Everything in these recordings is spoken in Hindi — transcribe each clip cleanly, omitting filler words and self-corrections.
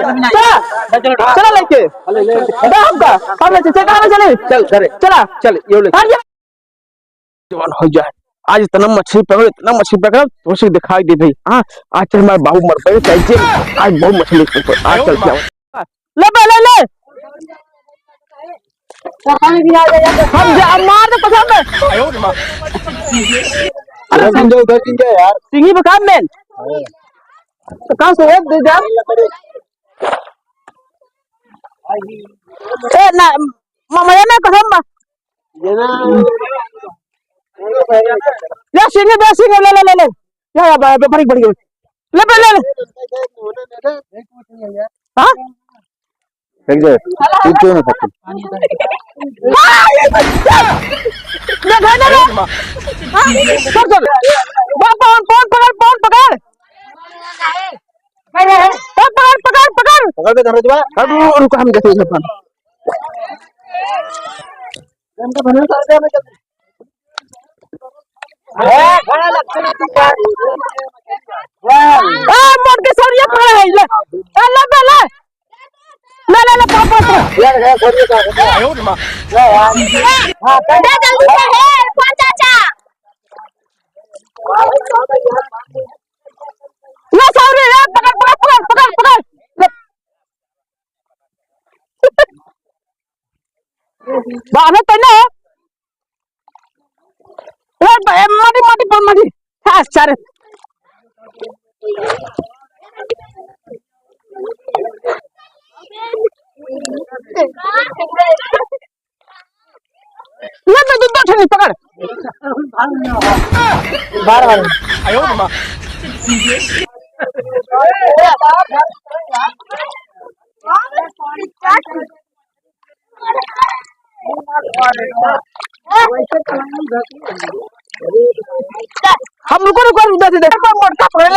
चला लेके चल चला चल ये ले जवान हो जाए। आज इतना मछली पकड़ तो उसे दिखाई दे गई। हाँ आज चल हमारे बाबू मर गए कैसे आज बहुत मछली आज चल क्या ले हम जा मार दे कसम में। अरे समझो उधर किंग यार सिंगी बका में तो कहां से दे जा ए ना मामा ना कसम बा ये ना ले सिंगी ले या बड़ी बड़ी ले हां देख दे तू क्यों ना सकती देखा ना चल फोन पकड़ पकड़ के धर दे अब रुको हम देखते हैं अपन हम तो बना कर दे मैं ए खड़ा लगता है मोड़ के सरिया पकड़ है ले पापा यार है सरिया का आयो मां हां दे जल्दी से है कौन चाचा ये सौरी है पकड़ बाहर तो ना ए माटी हां सर ये तो दूध ठनी पकड़ बार आयो मां हम रुको उधर से देखो मोटका पकड़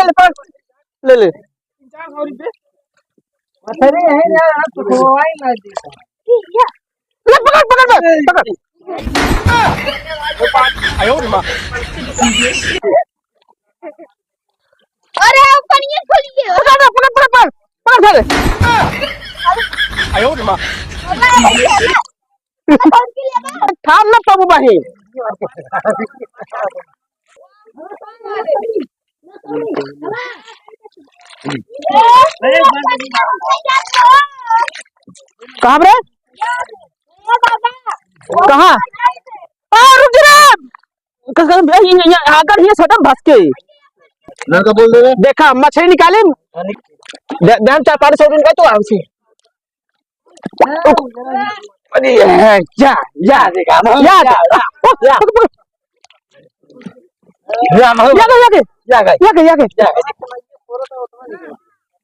ले अरे है यार तो खोवाई ना दे ले पकड़ आयो मां अरे ऊपर ये खोलिए पकड़ आयो मां थाम ना बाबू भाई कहाँ रे कहाँ रुक जरा आकर ही सटम भस के लड़का बोल दे देखा मछली निकाले दाम 400-500 रुपए तो हमसे अरे जा देखा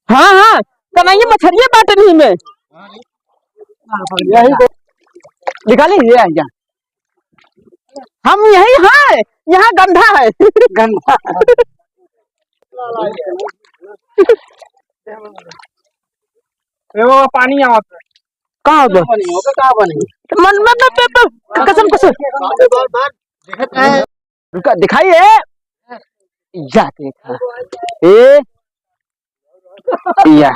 हाँ कन्हैया मछलियाँ बांटनी में निकाली हम यही हैं यहाँ गंधा है गंधा पानी आवत कहाँ मन में कसम रुका दिखाइए या देखा या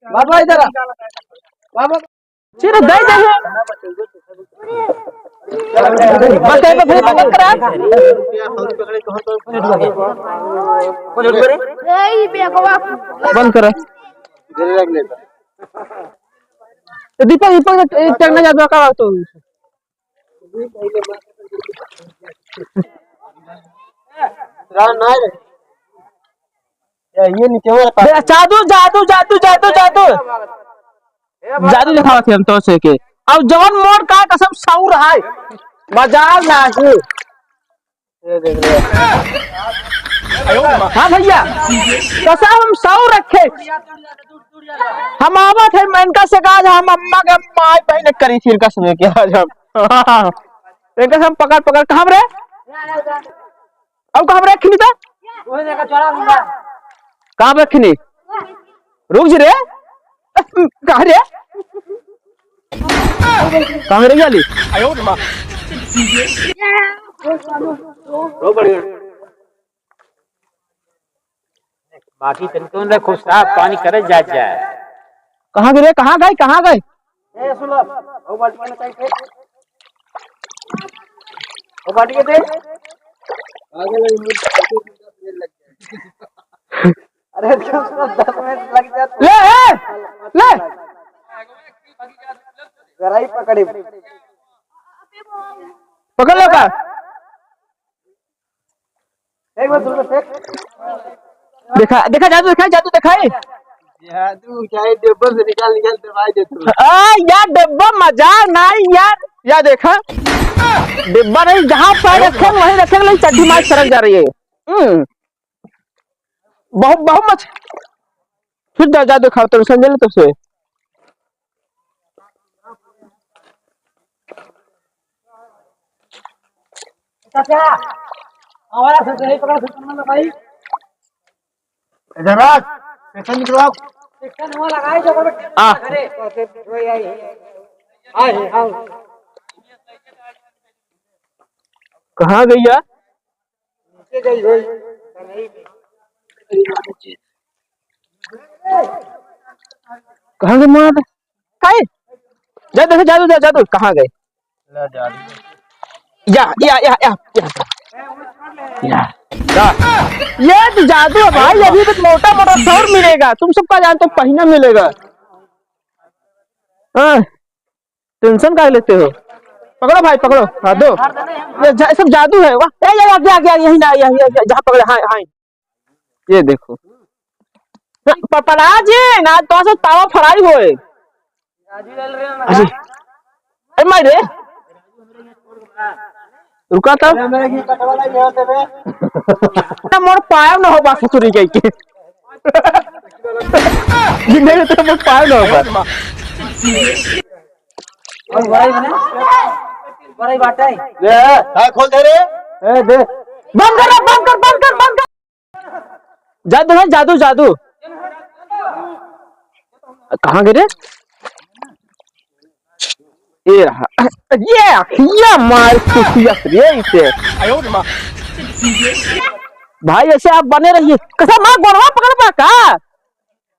बाबा इधर बाबा दे बंद कर दीपक टंगना जाता का तो ये नीचे जादू दिखावा थे हम तो से के अब जवन मोड़ का कसम साउ रहा है मजाक ना है हाँ भैया कसम हम साउ रखे हम आवत है मैंने से कहा हम अम्मा के माई बहन करी थी कसम के आज हम इनका हम पकड़ कहां रे अब कहां रे खिनी था कहाँ पे रखनी? रुक जी रे, कहाँ रे? कहाँ रही वाली? बाकी तरीकों ने खुश साहब पानी करे जाए। कहाँ गिरे? कहाँ गए? कहाँ गए? बाटी दे। अरे 10 मिनट लग जाते। ले गराई पकड़ी पकड़ लो का। एक बार दूर से देखा देखा जादू दिखाई, जादू दिखाई। जादू चाहे डिब्बे से निकाल दवाई दे तू। यार डिब्बा मजाक नहीं यार। या देखा डिब्बा नहीं, जहाँ पैर रखेंगे वहीं रखेंगे, लेकिन चड्डी मार सरक जा रही है। बहुत बहुत मच फिर जादू दिखाओ, तुम समझे तुमसे। हमारा से नहीं पकड़ सकते ना भाई। इधर सेकंड ड्रॉप सेकंड हुआ लगाई जो करे वही आई आओ। कहाँ गई यार? नीचे गई हुई कहाँ गए मार? काहे जादू देखो, जादू जादू कहाँ गए? या ये तो जादू है भाई। अभी तो मोटा मोटा सौर मिलेगा, तुम सबका जानते हो, पहिना मिलेगा। हाँ टेंशन का लेते हो? पकड़ो भाई पकड़ो। हाँ दो, ये सब जादू है। वाह यही ना, यही जहाँ पकड़े। हाँ हाँ ये देखो पपड़ा जी ना, तो से तावा फ्राई होए। अरे मारे रुका था मोर पाया ना हो बात चुरी गई के जिंदगी तो मोर पाया ना हो बड़ाई बात है। ले हां खोल दे रे। ए दे बंद कर बंद कर बंद कर बंद कर। जादू है, जादू जादू। कहाँ गिरे? ये रहा, ये मार खुशिया रे इसे। भाई ऐसे आप बने रहिए। कसम मां गोड़वा पकड़ पा का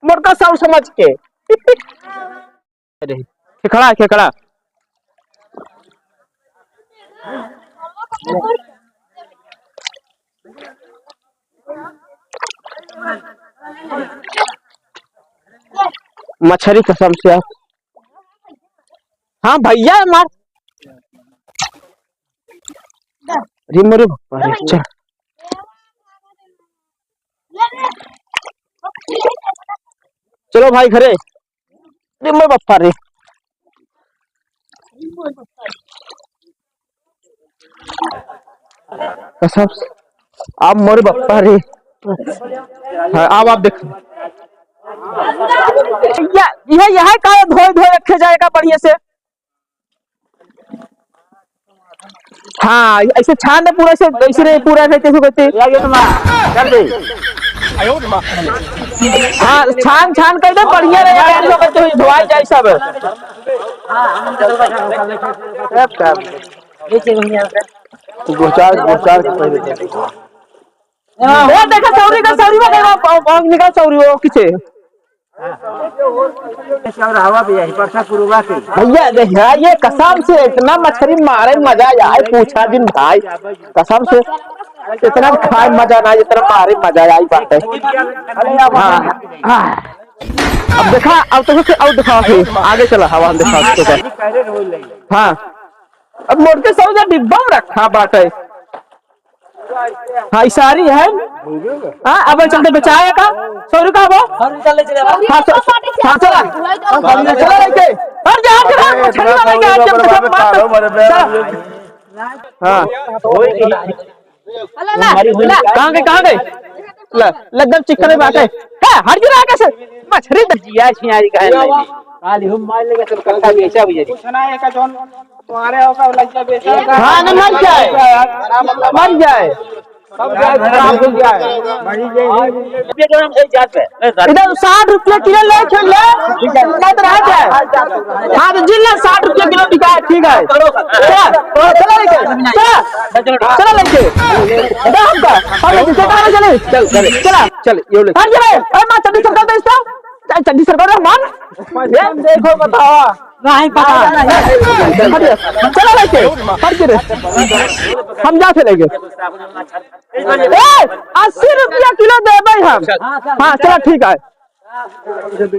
मोरका सब समझ के। अरे खेखड़ा खेखड़ा मछली कसम से आप। हाँ भैया मार रिमोरे चल। चलो भाई घरे रिमोरे बप्पा रे। कसम से आप मोरे बप्पा रे। हाँ अब आप देखो यह का धोए धोए रखे जाएगा बढ़िया से। हाँ ऐसे छान दे पूरा से, ऐसे पूरा कैसे कहते कर दे। हाँ छान छान कर दे बढ़िया रहेगा, धोआ जाए सब। दो चार के पहले देखा सौरी का सौरी निकाल सौरी वो किसे हवा भी है परसा पुरुवा के भैया देखा ये कसम से इतना मछली मारे मजा आए पूछा दिन भाई। कसम से इतना खाए मजा ना जितना मारे मजा आई बात है। हाँ अब देखा, अब तो और दिखाओ फिर आगे चला हवा दिखा। हाँ अब मोड़ के सौ डिब्बा में रखा बात है। हाँ इशारी है। हाँ अब चलते बचाए का 100 का वो। हाँ चला चला लेके हर हाँ कहाँ गए लगभग चिकन बात है। हर जगह कैसे मछली जिया छियारी का है काली हम मार लेगा सब कट्ठा बेचा भी कुछ ना है का जोन तुम्हारे होगा लज्जा बेचा। हाँ न मर जाए मर जाए। इधर 60 रुपये किलो ले चल ले कितना तो रह गया हाँ तो जिला 60 रुपये किलो बिका है ठीक है चला लेके चला लेके चले चला चल ये ले मां चड्डी सरकार दे इसका चड्डी सरकार मान देखो बताओ नहीं पता चला लेके हट के हम जा से लेके 80 रुपया किलो दे भाई हम हाँ चला ठीक है